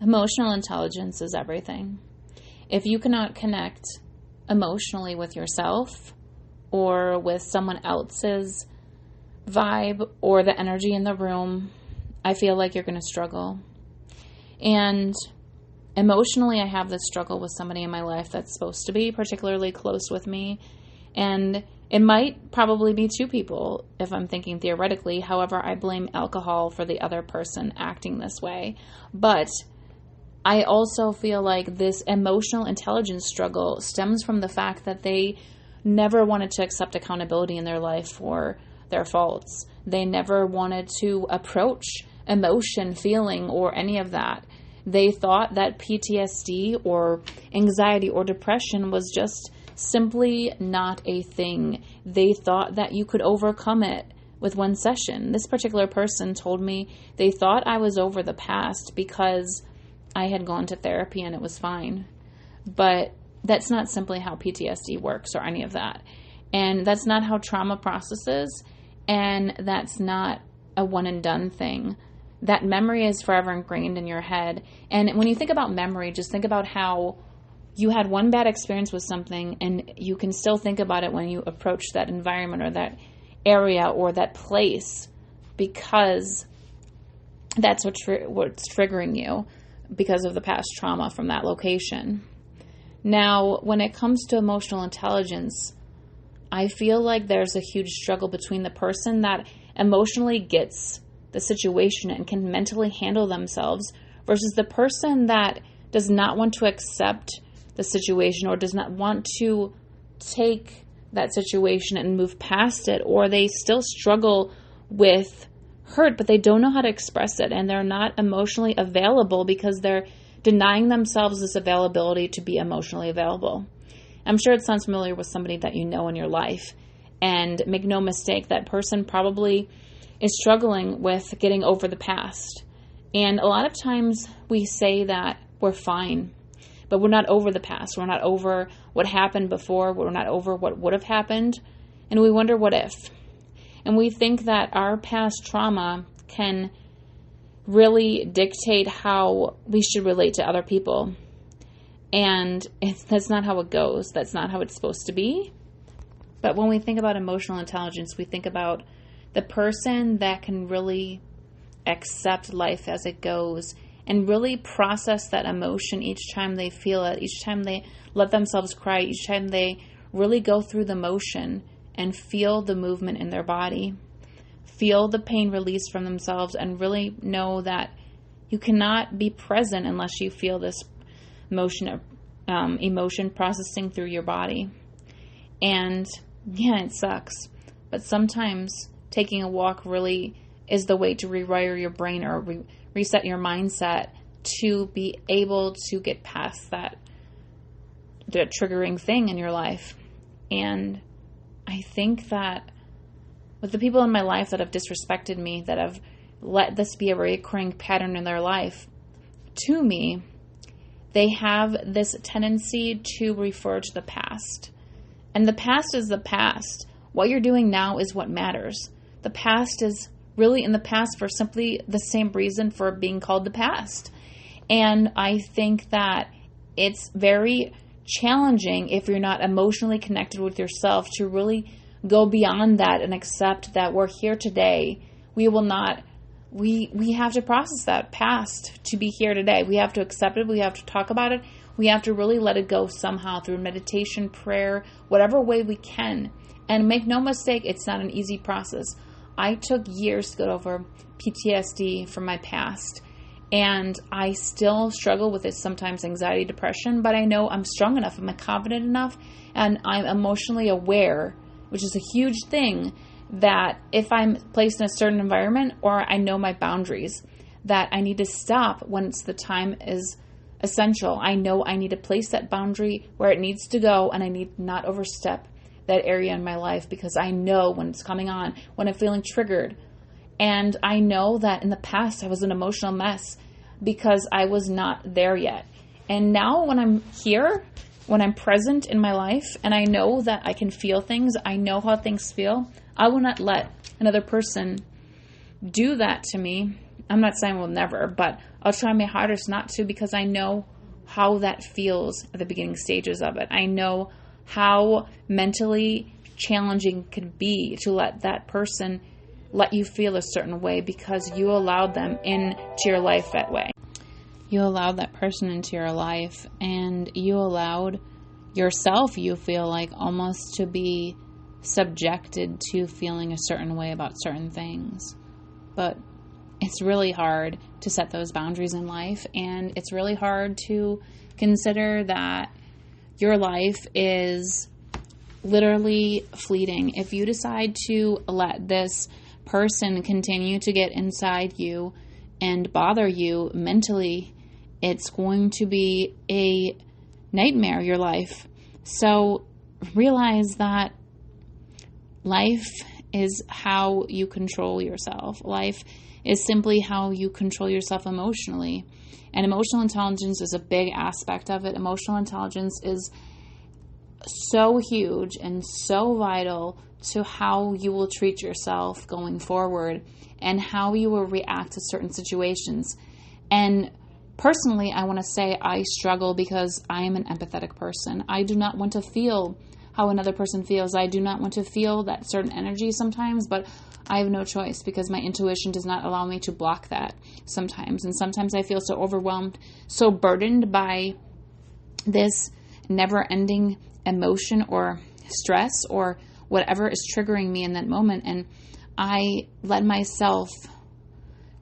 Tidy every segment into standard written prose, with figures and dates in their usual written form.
Emotional intelligence is everything. If you cannot connect emotionally with yourself or with someone else's vibe or the energy in the room, I feel like you're going to struggle. And emotionally, I have this struggle with somebody in my life that's supposed to be particularly close with me. And it might probably be two people if I'm thinking theoretically. However, I blame alcohol for the other person acting this way. But I also feel like this emotional intelligence struggle stems from the fact that they never wanted to accept accountability in their life for their faults. They never wanted to approach emotion, feeling, or any of that. They thought that PTSD or anxiety or depression was just simply not a thing. They thought that you could overcome it with one session. This particular person told me they thought I was over the past because I had gone to therapy and it was fine. But that's not simply how PTSD works or any of that. And that's not how trauma processes. And that's not a one and done thing. That memory is forever ingrained in your head. And when you think about memory, just think about how you had one bad experience with something and you can still think about it when you approach that environment or that area or that place, because that's what's triggering you because of the past trauma from that location. Now, when it comes to emotional intelligence, I feel like there's a huge struggle between the person that emotionally gets the situation and can mentally handle themselves versus the person that does not want to accept the situation or does not want to take that situation and move past it, or they still struggle with hurt, but they don't know how to express it and they're not emotionally available because they're denying themselves this availability to be emotionally available. I'm sure it sounds familiar with somebody that you know in your life, and make no mistake, that person probably is struggling with getting over the past. And a lot of times we say that we're fine, but we're not over the past. We're not over what happened before. We're not over what would have happened. And we wonder what if. And we think that our past trauma can really dictate how we should relate to other people. And that's not how it goes. That's not how it's supposed to be. But when we think about emotional intelligence, we think about the person that can really accept life as it goes and really process that emotion each time they feel it, each time they let themselves cry, each time they really go through the motion and feel the movement in their body, feel the pain released from themselves, and really know that you cannot be present unless you feel this emotion processing through your body. And yeah, it sucks, but sometimes taking a walk really is the way to rewire your brain or reset your mindset to be able to get past the triggering thing in your life. And I think that with the people in my life that have disrespected me, that have let this be a recurring pattern in their life, to me, they have this tendency to refer to the past. And the past is the past. What you're doing now is what matters. The past is really in the past for simply the same reason for being called the past. And I think that it's very challenging if you're not emotionally connected with yourself to really go beyond that and accept that we're here today. We have to process that past to be here today. We have to accept it. We have to talk about it. We have to really let it go somehow through meditation, prayer, whatever way we can. And make no mistake, it's not an easy process. I took years to get over PTSD from my past, and I still struggle with it sometimes, anxiety, depression, but I know I'm strong enough, I'm confident enough, and I'm emotionally aware, which is a huge thing, that if I'm placed in a certain environment or I know my boundaries, that I need to stop when the time is essential. I know I need to place that boundary where it needs to go, and I need not overstep that area in my life, because I know when it's coming on, when I'm feeling triggered. And I know that in the past I was an emotional mess because I was not there yet. And now when I'm here, when I'm present in my life, and I know that I can feel things, I know how things feel, I will not let another person do that to me. I'm not saying we'll never, but I'll try my hardest not to, because I know how that feels at the beginning stages of it. I know how mentally challenging it could be to let that person let you feel a certain way because you allowed them into your life that way. You allowed that person into your life, and you allowed yourself, you feel like, almost to be subjected to feeling a certain way about certain things. But it's really hard to set those boundaries in life, and it's really hard to consider that your life is literally fleeting. If you decide to let this person continue to get inside you and bother you mentally, it's going to be a nightmare, your life. So realize that life is how you control yourself. Life is simply how you control yourself emotionally. And emotional intelligence is a big aspect of it. Emotional intelligence is so huge and so vital to how you will treat yourself going forward and how you will react to certain situations. And personally, I want to say I struggle because I am an empathetic person. I do not want to feel how another person feels. I do not want to feel that certain energy sometimes, but I have no choice because my intuition does not allow me to block that sometimes. And sometimes I feel so overwhelmed, so burdened by this never-ending emotion or stress or whatever is triggering me in that moment. And I let myself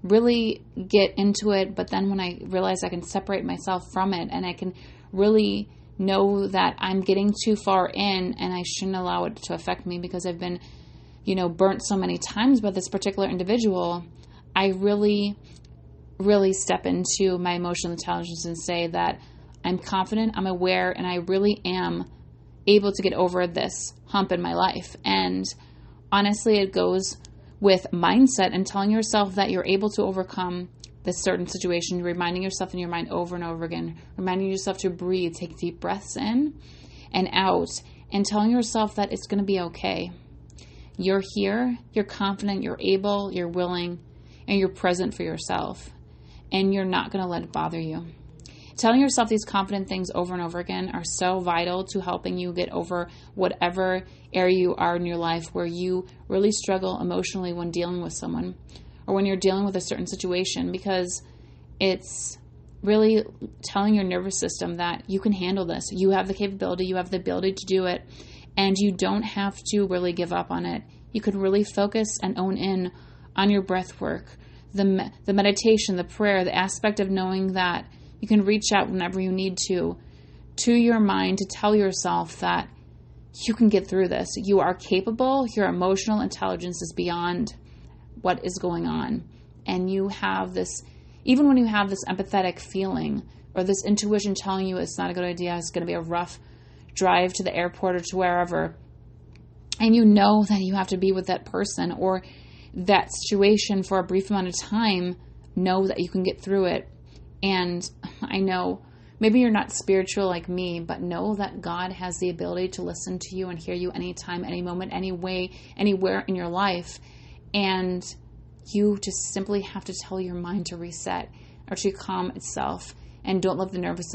really get into it, but then when I realize I can separate myself from it and I can really know that I'm getting too far in and I shouldn't allow it to affect me because I've been, burnt so many times by this particular individual, I really, really step into my emotional intelligence and say that I'm confident, I'm aware, and I really am able to get over this hump in my life. And honestly, it goes with mindset and telling yourself that you're able to overcome this certain situation, reminding yourself in your mind over and over again, reminding yourself to breathe, take deep breaths in and out, and telling yourself that it's going to be okay. You're here, you're confident, you're able, you're willing, and you're present for yourself, and you're not going to let it bother you. Telling yourself these confident things over and over again are so vital to helping you get over whatever area you are in your life where you really struggle emotionally when dealing with someone or when you're dealing with a certain situation, because it's really telling your nervous system that you can handle this. You have the capability, you have the ability to do it, and you don't have to really give up on it. You can really focus and own in on your breath work, the meditation, the prayer, the aspect of knowing that you can reach out whenever you need to your mind to tell yourself that you can get through this. You are capable. Your emotional intelligence is beyond what is going on. And you have this, even when you have this empathetic feeling or this intuition telling you it's not a good idea, it's going to be a rough drive to the airport or to wherever, and you know that you have to be with that person or that situation for a brief amount of time, know that you can get through it. And I know maybe you're not spiritual like me, but know that God has the ability to listen to you and hear you anytime, any moment, any way, anywhere in your life. And you just simply have to tell your mind to reset or to calm itself, and don't let the nervous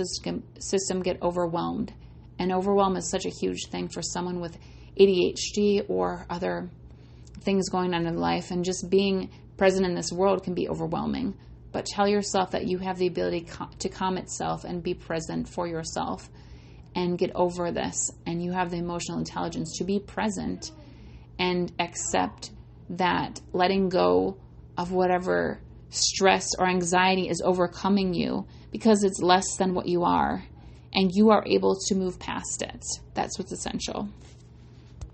system get overwhelmed. And overwhelm is such a huge thing for someone with ADHD or other things going on in life, and just being present in this world can be overwhelming. But tell yourself that you have the ability to calm itself and be present for yourself and get over this. And you have the emotional intelligence to be present and accept that letting go of whatever stress or anxiety is overcoming you, because it's less than what you are, and you are able to move past it. That's what's essential.